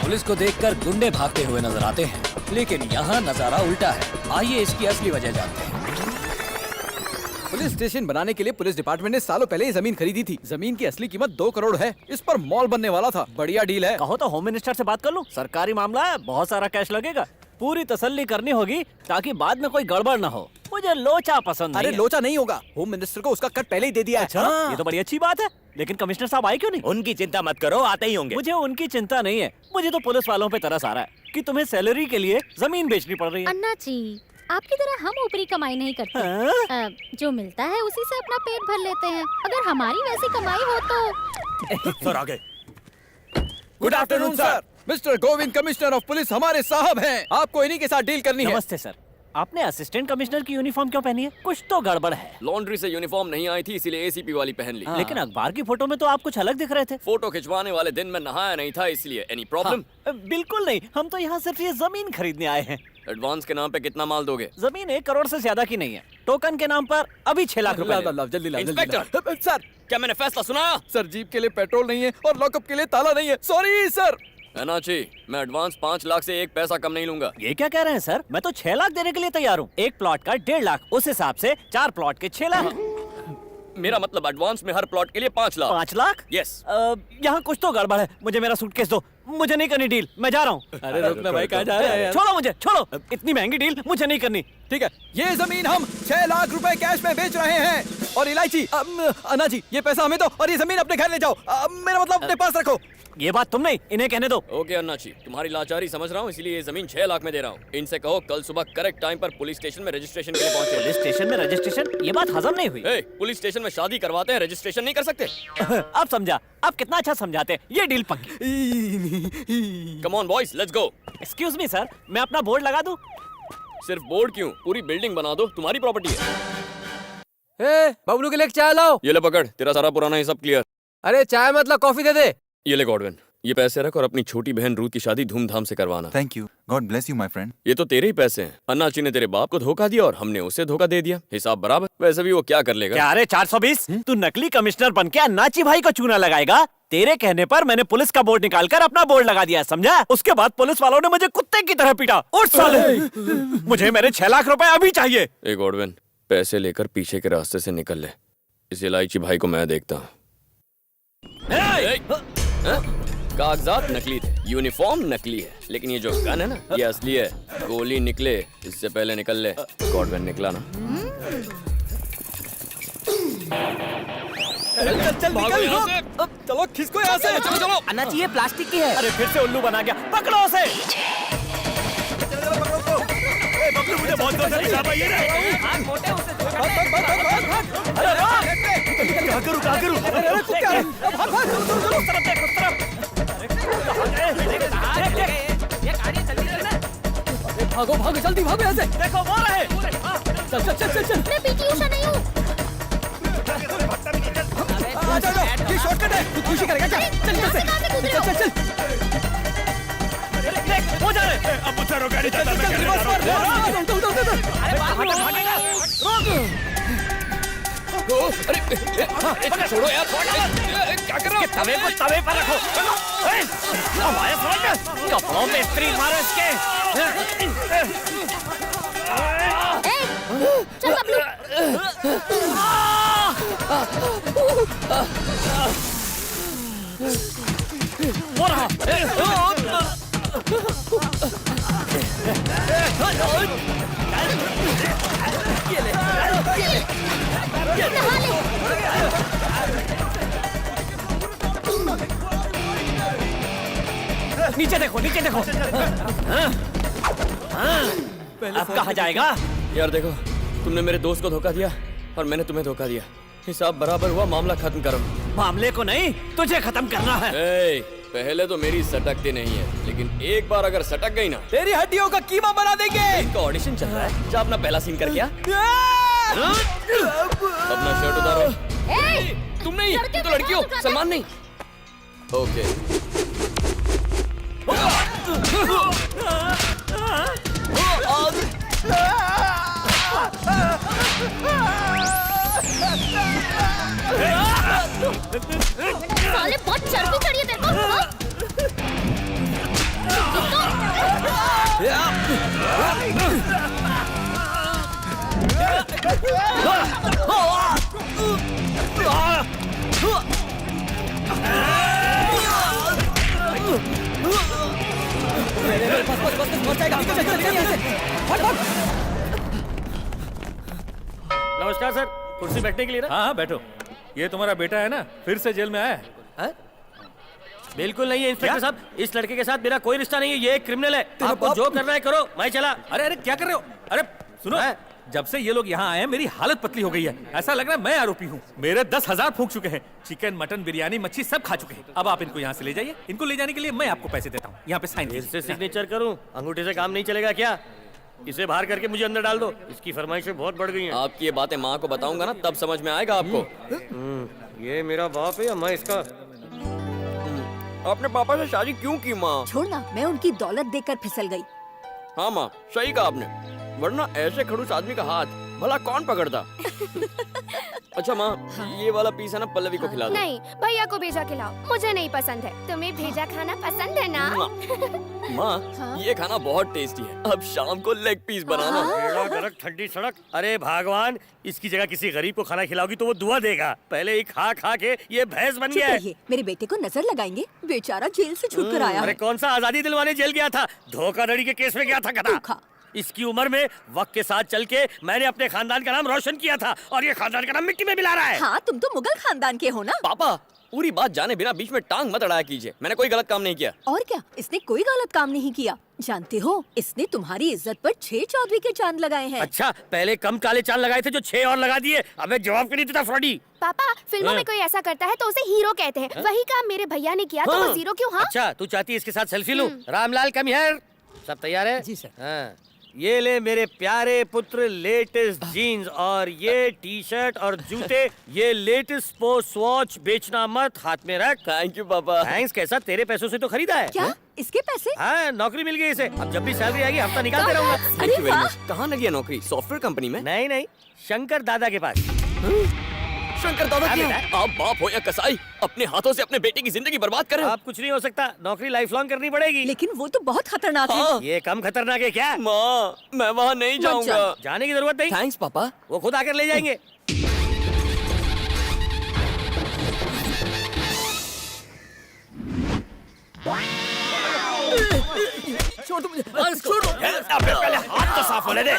Police को देखकर गुंडे भागते हुए नजर आते हैं, लेकिन यहाँ नजारा उल्टा है। आइए इसकी असली वजह जानते हैं। पुलिस स्टेशन बनाने के लिए पुलिस डिपार्टमेंट ने सालों पहले ये जमीन खरीदी थी। जमीन की असली कीमत 2 करोड़ है। इस पर मॉल बनने वाला था। बढ़िया डील है। कहो तो होम मिनिस्टर से बात कर लूं। सरकारी मामला है, बहुत सारा कैश लगेगा। पूरी तसल्ली करनी होगी ताकि बाद में कोई गड़बड़ न हो। मुझे लोचा पसंद अरे नहीं है। लोचा नहीं होगा, होम मिनिस्टर को उसका कट पहले ही दे दिया है। अच्छा, ये तो बड़ी अच्छी बात है। लेकिन कमिश्नर साहब आए क्यों नहीं? उनकी चिंता मत करो, आते ही होंगे। मुझे उनकी चिंता नहीं है। मुझे तो पुलिस वालों पे तरस आ रहा है कि तुम्हें सैलरी के लिए जमीन बेचनी पड़ रही है। अन्ना जी, आपकी तरह हम ऊपरी कमाई नहीं करते। हाँ? जो मिलता है उसी से अपना पेट भर लेते हैं। अगर हमारी वैसी कमाई हो तो सर आगे। Good afternoon sir. Mister Govind commissioner of police हमारे साहब हैं। आपको इन्हीं के साथ डील करनी है। नमस्ते सर। आपने असिस्टेंट कमिश्नर की यूनिफॉर्म क्यों पहनी है? कुछ तो गड़बड़ है। लॉन्ड्री से यूनिफॉर्म नहीं आई थी, इसीलिए एसीपी वाली पहन ली। लेकिन अखबार की फोटो में तो आप कुछ अलग दिख रहे थे। फोटो खिंचवाने वाले दिन में नहाया नहीं था, इसलिए। Any problem? बिल्कुल नहीं, हम तो यहाँ सिर्फ ये जमीन खरीदने आए हैं। एडवांस के नाम पे कितना माल दोगे? जमीन 1 करोड़ से ज्यादा की नहीं है। टोकन के नाम पर अभी 6 लाख रुपए। जल्दी लाओ। इंस्पेक्टर! सर, क्या मैंने फैसला सुनाया? सर जीप के लिए पेट्रोल नहीं है और लॉकअप के लिए ताला नहीं है। Sorry sir. एनाची, मैं एडवांस 5 लाख से 1 पैसा कम नहीं लूंगा। ये क्या कह रहे हैं सर? मैं तो 6 लाख देने के लिए तैयार हूँ। एक प्लॉट का 1.5 लाख, उस हिसाब से 4 प्लॉट के 6 लाख। मेरा मतलब एडवांस में हर प्लॉट के लिए 5 लाख। 5 लाख? यस। यहाँ कुछ तो गड़बड़ है। मुझे मेरा सूटकेस दो। मुझे नहीं करनी डील, मैं जा रहा हूँ। अरे रुकना भाई, कहाँ जा रहे हैं यार? छोड़ो मुझे, छोड़ो। इतनी महंगी डील मुझे नहीं करनी। ठीक है, ये जमीन हम 6 लाख रुपए कैश में बेच रहे हैं। और इलायची, अन्ना जी, ये पैसा हमें दो और ये जमीन अपने घर ले जाओ। मेरा मतलब अपने पास रखो। ये बात तुम नहीं, इन्हें कहने दो। ओके अन्नाची, तुम्हारी लाचारी समझ रहा हूँ, इसलिए ये जमीन 6 लाख में दे रहा हूँ। इनसे कहो कल सुबह करेक्ट टाइम पर पुलिस स्टेशन में रजिस्ट्रेशन के लिए पहुंचे। पुलिस स्टेशन में रजिस्ट्रेशन? ये बात हजम नहीं हुई। पुलिस स्टेशन में शादी करवाते हैं, रजिस्ट्रेशन नहीं कर सकते? अब समझा। आप कितना अच्छा समझाते हैं। ये डील पक्की। Come on boys, let's go. Excuse me sir, मैं अपना बोर्ड लगा दूं? सिर्फ बोर्ड क्यों, पूरी बिल्डिंग बना दो, तुम्हारी प्रॉपर्टी है। बबलू के लिए चाय लाओ। ये ले पकड़, तेरा सारा पुराना हिसाब क्लियर। अरे चाय मतलब कॉफी दे दे। ये ले गॉडविन, ये पैसे रख और अपनी छोटी बहन रूथ की शादी धूमधाम से करवाना। Thank you, God bless you my friend. ये तो तेरे ही पैसे हैं। अन्नाची ने तेरे बाप को धोखा दिया और हमने उसे धोखा दे दिया। हिसाब बराबर। वैसे भी वो क्या कर लेगा? क्या? अरे 420, तू नकली कमिश्नर बन के अन्नाची भाई को चूना लगाएगा? तेरे कहने पर मैंने पुलिस का बोर्ड निकालकर अपना बोर्ड लगा दिया, समझा? उसके बाद पुलिस वालों ने मुझे कुत्ते की तरह पीटा। उठ साले, मुझे मेरे 6 लाख रुपए अभी चाहिए। ए गॉडविन, पैसे लेकर पीछे के रास्ते से निकल ले। इस इलायची भाई को मैं देखता हूँ। कागजात नकली थे, यूनिफॉर्म नकली है, लेकिन ये जो गन है ना, ये असली है। गोली निकले इससे पहले निकल ले। गॉडविन निकला ना? चल निकल। चलो खिसको यहाँ से। चलो चलो। अन्ना जी, ये प्लास्टिक की है। अरे फिर से उल्लू बना गया। पकड़ो उसे। बबलू, मुझे बहुत जोर से निकाल पाइए। क्या करूं, क्या करूं? भागो भागो, जल्दी भागो यहाँ से। देखो वो रहे। चल चल चल चल चल। मैं पीटी उषा नहीं हूँ। ये शॉर्टकट है, तू खुशी करेगा। चल चल चल चल चल चल। वो जा रहे। अब मुझसे रोका नहीं चलता। चल रिवर्स मार। अरे छोड़ो यार, क्या कर रहे हो? तवे को तवे पर रखो। हमारे समझ कपड़ों में स्त्री मारो इसके। चल बबलू। वो रहा। नीचे देखो, नीचे देखो। अब कहाँ जाएगा? यार देखो, तुमने मेरे दोस्त को धोखा दिया और मैंने तुम्हें धोखा दिया। हिसाब बराबर हुआ, मामला खत्म करो। मामले को नहीं, तुझे खत्म करना है। पहले तो मेरी सटकती नहीं है, लेकिन एक बार अगर सटक गई ना, तेरी हड्डियों का कीमा बना देंगे। इनका ऑडिशन चल रहा है। जा अपना पहला सीन कर क्या? अपना शर्ट उतारो। तुम नहीं, तुम तो लड़की हो, सलमान नहीं। ओके। साले बहुत चर्बी चढ़ी है तेरे को। बस पहुंच जाएगा। निकल निकल यहाँ से। हट हट। नमस्कार सर, कुर्सी बैठने के लिए ना? हाँ हाँ बैठो। ये तुम्हारा बेटा है ना, फिर से जेल में आया है? बिल्कुल नहीं है इंस्पेक्टर साहब, इस लड़के के साथ मेरा कोई रिश्ता नहीं है, ये एक क्रिमिनल है। आपको जो करना है करो, मैं चला। अरे अरे क्या कर रहे हो? अरे सुनो, जब से ये लोग यहाँ आए हैं मेरी हालत पतली हो गई है। ऐसा लग रहा है मैं आरोपी हूँ। मेरे 10,000 फूंक चुके हैं। चिकन, मटन, बिरयानी, मच्छी सब खा चुके हैं। अब आप इनको यहाँ से ले जाइए। इनको ले जाने के लिए मैं आपको पैसे देता हूँ। यहाँ पे साइन फिर कीजिए। से सिग्नेचर करूं? अंगूठे से काम नहीं चलेगा क्या? इसे बाहर करके मुझे अंदर डाल दो, इसकी फरमाइशें बहुत बढ़ गई हैं। आपकी ये बातें माँ को बताऊंगा ना, तब समझ में आएगा आपको। ये मेरा बाप है या मैं इसका? आपने पापा से शादी क्यों की माँ? छोड़ना, मैं उनकी दौलत देखकर फिसल गई। हाँ माँ, सही कहा आपने, वरना ऐसे खड़ूस आदमी का हाथ भला कौन पकड़ता? अच्छा माँ, ये वाला पीस है ना, पल्लवी को खिला दो। नहीं, भैया को भेजा खिलाओ, मुझे नहीं पसंद है। तुम्हें भेजा खाना पसंद है ना? माँ, ये खाना बहुत टेस्टी है। अब शाम को लेग पीस बनाना। टेढ़ा गरक ठंडी सड़क। अरे भगवान, इसकी जगह किसी गरीब को खाना खिलाओगी तो वो दुआ देगा। पहले ही खा खा के ये भैंस बन चुप गया है। रहिए, मेरे बेटे को नजर लगाएंगे। बेचारा जेल से छूट कर आया अरे है। कौन सा आजादी दिलवाने जेल गया था? धोखाधड़ी के केस में गया था गधा। धोखा। इसकी उम्र में वक्त के साथ चल के मैंने अपने खानदान का नाम रोशन किया था, और ये खानदान का नाम मिट्टी में मिला रहा है। हाँ, तुम तो मुगल खानदान के हो ना। पापा, पूरी बात जाने बिना बीच में टांग मत अड़ाया कीजिए। मैंने कोई गलत काम नहीं किया। और क्या, इसने कोई गलत काम नहीं किया। जानते हो, इसने तुम्हारी इज्जत पर 6 चौधरी के चांद लगाए हैं। अच्छा, पहले कम काले चांद लगाए थे जो 6 और लगा दिए। अबे जवाब क्यों नहीं देता फ्रॉडी? पापा, फिल्मों में कोई ऐसा करता है तो उसे हीरो कहते हैं। वही काम मेरे भैया ने किया तो वो जीरो क्यों? हाँ, अच्छा, तू चाहती है इसके साथ सेल्फी लूं? Ramlal come here. सब तैयार है? जी सर। हाँ। ये ले मेरे प्यारे पुत्र लेटेस्ट जीन्स, और ये टी शर्ट और जूते। ये लेटेस्ट स्पोर्ट्स वॉच बेचना मत, हाथ में रख। थैंक यू पापा। थैंक्स कैसा, तेरे पैसों से तो खरीदा है। क्या? इसके पैसे? हाँ, नौकरी मिल गई इसे। अब जब भी सैलरी आएगी हफ्ता निकालते रहूंगा। Thank you very much. कहाँ लगी है नौकरी? सॉफ्टवेयर कंपनी में? नहीं नहीं, शंकर दादा के पास। शंकर दादा की? आप बाप हो या कसाई, अपने हाथों से अपने बेटे की जिंदगी बर्बाद कर रहे हो। अब कुछ नहीं हो सकता, नौकरी लाइफ लॉन्ग करनी पड़ेगी। लेकिन वो तो बहुत खतरनाक है। हाँ। ये कम खतरनाक है क्या? माँ, मैं वहाँ नहीं जाऊंगा। जाने की जरूरत नहीं, थैंक्स पापा। वो खुद आकर ले जाएंगे। छोड़ दो मुझे। छोड़ दो। अबे पहले हाथ तो साफ होने दे।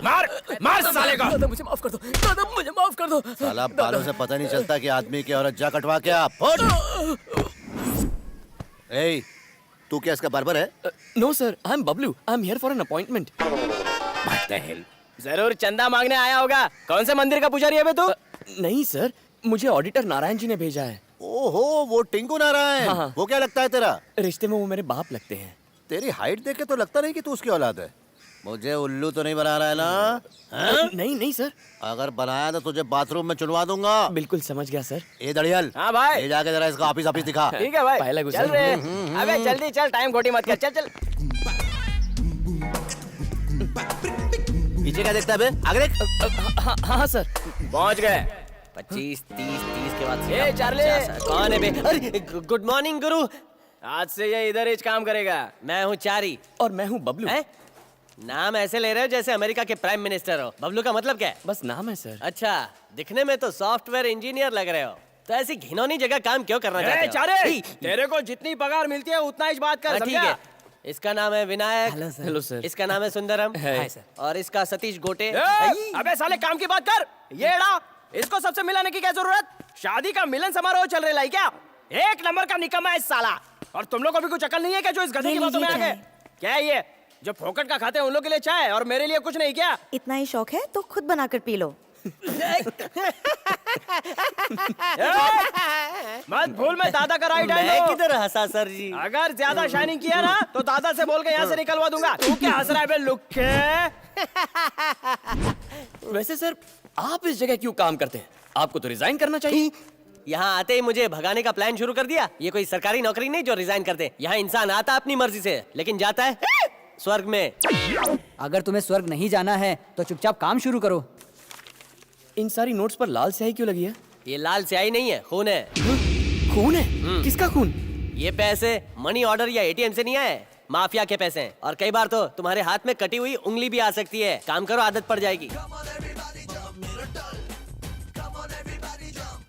मार साले को। दादा मुझे माफ कर दो। दादा मुझे माफ कर दो। साला बालों से पता नहीं चलता कि आदमी की औरत जा कटवा के आप। ए, तू क्या इसका बार्बर है? No sir, I am Bablu. I am here for an appointment. जरूर चंदा मांगने आया होगा। कौन से मंदिर का पुजारी है बे तू? नहीं सर, मुझे ऑडिटर नारायण जी ने भेजा है। ओहो, वो टिंकू नारायण। हाँ। वो क्या लगता है तेरा? रिश्ते में वो मेरे बाप लगते हैं। तेरी हाइट देख के तो लगता नहीं कि तू उसकी औलाद है। मुझे उल्लू तो नहीं बना रहा है ना? नहीं नहीं सर। अगर बनाया तो तुझे बाथरूम में चुनवा दूंगा। बिल्कुल समझ गया सर। ए दड़ियल, हाँ भाई। ले जाके जरा इसका ऑफिस दिखा। ठीक है भाई, पहले चल गुस्सा। रहे। अबे जल्दी चल, टाइम खोटी मत कर। चल चल। पीछे क्या देखता है बे? आगे देख। हाँ सर। पहुंच गए। 25, 30 के बाद। ए चार्ली, कौन है बे? अरे गुड मॉर्निंग गुरु। आज से ये इधर ही काम करेगा। मैं हूँ चारी। और मैं हूँ बबलू। है? नाम ऐसे ले रहे हो जैसे अमेरिका के प्राइम मिनिस्टर हो। बबलू का मतलब क्या है? बस नाम है सर। अच्छा, दिखने में तो सॉफ्टवेयर इंजीनियर लग रहे हो, तो ऐसी घिनौनी जगह काम क्यों करना चाहते हो? चारे, तेरे को जितनी पगार मिलती है उतना ही बात कर। हाँ, ठीक है। इसका नाम है विनायक। Hello sir. इसका नाम है सुंदरम। Hi sir. और इसका सतीश गोटे। अबे साले काम की बात कर। ये एड़ा, इसको सबसे मिलाने की क्या जरूरत? शादी का मिलन समारोह चल रहा है क्या? एक नंबर का निकम्मा है इस साला। और तुम लोग को भी कुछ अकल नहीं है क्या जो इस गधे की बातों में आ गए? क्या है ये जो फोकट का खाते हैं उन लोग के लिए चाय और मेरे लिए कुछ नहीं? क्या इतना ही शौक है तो खुद बनाकर पी लो। मत भूल, मैं दादा का राइट हैंड मैं हूँ। किधर हंसा सर जी? अगर ज्यादा शाइनिंग किया ना तो दादा से बोल के यहाँ से निकलवा दूंगा। तू क्या हंस रहा है बे लुक्के? वैसे सर, आप इस जगह क्यों काम करते हैं? आपको तो रिजाइन करना चाहिए। यहाँ आते ही मुझे भगाने का प्लान शुरू कर दिया। ये कोई सरकारी नौकरी नहीं जो रिजाइन करते। यहाँ इंसान आता अपनी मर्जी से, लेकिन जाता है स्वर्ग में। अगर तुम्हें स्वर्ग नहीं जाना है तो चुपचाप काम शुरू करो। इन सारी नोट्स पर लाल स्याही क्यों लगी है? ये लाल स्याही नहीं है, खून है। खून है? किसका खून? ये पैसे मनी ऑर्डर या एटीएम से नहीं आए, माफिया के पैसे हैं। और कई बार तो तुम्हारे हाथ में कटी हुई उंगली भी आ सकती है। काम करो, आदत पड़ जाएगी।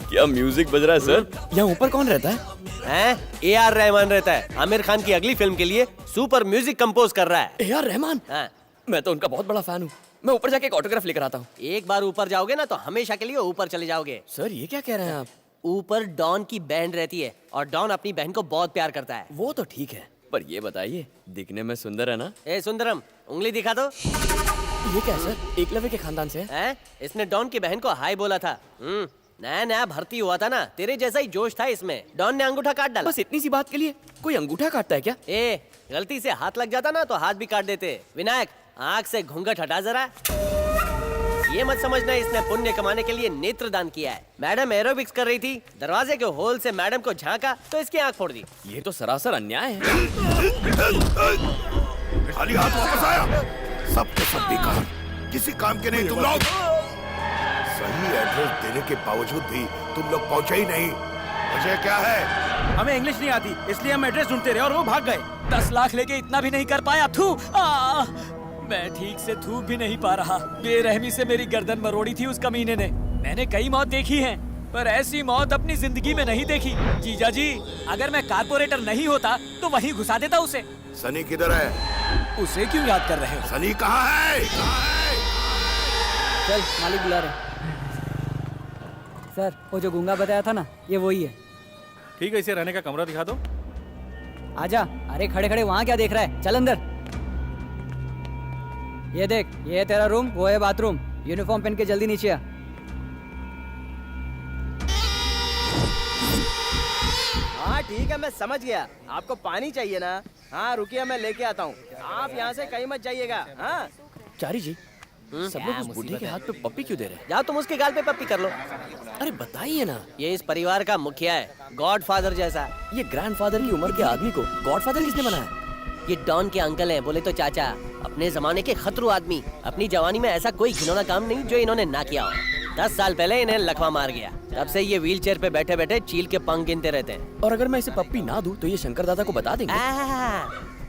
क्या म्यूजिक बज रहा है सर? यहाँ ऊपर कौन रहता है? हैं? AR रहमान रहता है, आमिर खान की अगली फिल्म के लिए सुपर म्यूजिक कंपोज कर रहा है। AR रहमान, हाँ। मैं तो उनका बहुत बड़ा फैन हूँ। मैं ऊपर जाके एक ऑटोग्राफ लेकर आता हूँ। एक बार ऊपर जाओगे ना तो हमेशा के लिए ऊपर चले जाओगे। सर ये क्या कह रहे हैं आप? ऊपर डॉन की बहन रहती है और डॉन अपनी बहन को बहुत प्यार करता है। वो तो ठीक है, पर ये बताइए दिखने में सुंदर है ना? ए सुंदरम, उंगली दिखा दो। ये क्या सर, एकलव्य के खानदान से है? हैं? इसने डॉन की बहन को हाय बोला था। नया नया भर्ती हुआ था ना, तेरे जैसा ही जोश था इसमें। डॉन ने अंगूठा काट डाला। बस इतनी सी बात के लिए कोई अंगूठा काटता है क्या? ए गलती से हाथ लग जाता ना तो हाथ भी काट देते। विनायक, आँख से घूंघट हटा जरा। ये मत समझना इसने पुण्य कमाने के लिए नेत्रदान किया है। मैडम एरोबिक्स कर रही थी, दरवाजे के होल से मैडम को झांका तो इसकी आंख फोड़ दी। ये तो सरासर अन्याय है। खाली हाथ वापस आया, सब के सब बेकार, किसी काम के नहीं तुम लोग। सही एड्रेस देने के बावजूद भी तुम लोग पहुंचे ही नहीं। वजह क्या है? हमें इंग्लिश नहीं आती, इसलिए हम एड्रेस ढूंढते रहे और वो भाग गए। 10 लाख लेके इतना भी नहीं कर पाया। थू मैं ठीक से थूक भी नहीं पा रहा। बेरहमी से मेरी गर्दन मरोड़ी थी उस कमीने ने। मैंने कई मौत देखी हैं, पर ऐसी मौत अपनी जिंदगी में नहीं देखी। जीजा जी, अगर मैं कारपोरेटर नहीं होता तो वहीं घुसा देता उसे। सनी किधर है? उसे क्यों याद कर रहे हो? सनी कहाँ है? चल मालिक बुला रहे। सर वो जो गूंगा बताया था ना, ये वही है। ठीक है, इसे रहने का कमरा दिखा दो। आजा। अरे खड़े खड़े वहाँ क्या देख रहा है, चल अंदर। ये देख, ये है तेरा रूम, वो है बाथरूम। यूनिफॉर्म पहन के जल्दी नीचे आ। हाँ ठीक है, मैं समझ गया। आपको पानी चाहिए ना? हाँ रुकिए, मैं लेके आता हूँ। आप यहाँ से कहीं मत जाइएगा। हाँ चारी जी, सब लोग उस बूढ़े के हाथ पे पप्पी क्यों दे रहे हैं? जाओ तुम उसके गाल पे पप्पी कर लो। अरे बताइए ना। ये इस परिवार का मुखिया है, गॉडफादर जैसा। ये ग्रैंडफादर की उम्र के आदमी को गॉडफादर किसने बनाया? ये डॉन के अंकल हैं, बोले तो चाचा। अपने जमाने के खतरू आदमी। अपनी जवानी में ऐसा कोई घिनौना काम नहीं जो इन्होंने ना किया हो। 10 साल पहले इन्हें लकवा मार गया, तब से ये व्हील चेयर पे बैठे बैठे चील के पंख गिनते रहते हैं। और अगर मैं इसे पप्पी ना दूं तो ये शंकर दादा को बता देंगे।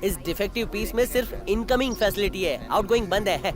इस डिफेक्टिव पीस में सिर्फ इनकमिंग फैसिलिटी है, आउटगोइंग बंद है।